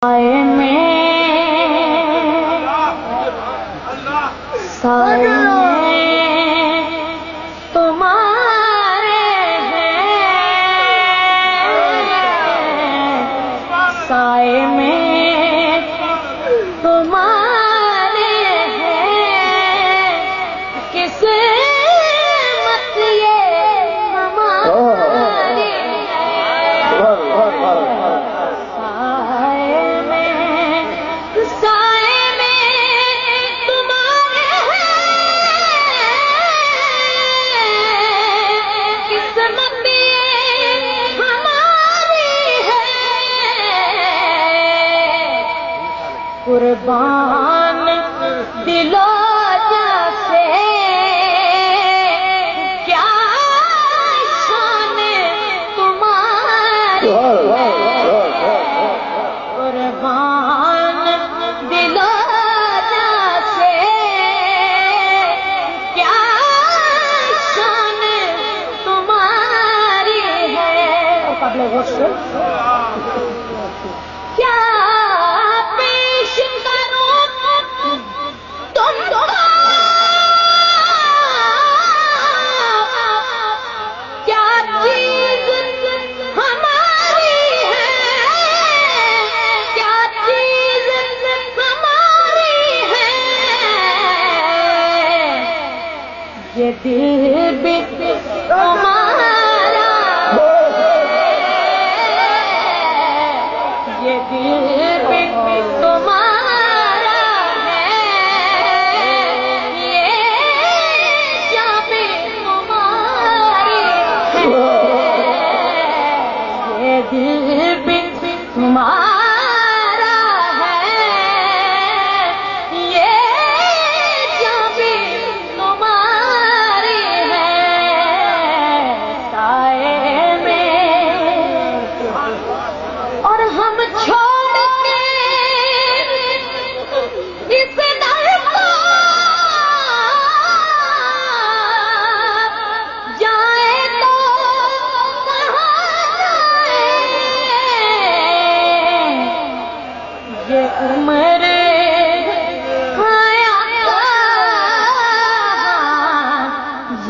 سائے میں تمہارے ہیں، سائے میں تمہارے ہیں، قسمت یہ ہماری قربان دلو جیسے کیا شان تمہاری ہے، قربان دلو جیسے کیا شان تمہاری ہے، قبل غسل کیا یہ دل بھی تمہارا ہے، یہ دل بھی تمہارا ہے، یہ جاں بھی تمہاری ہے، یہ دل بھی تمہارا ہے، یہ جاں بھی تمہاری اور ہم چھوڑ کے اس در کو جائیں تو کہاں جائیں، یہ عمر حیات،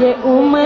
یہ عمر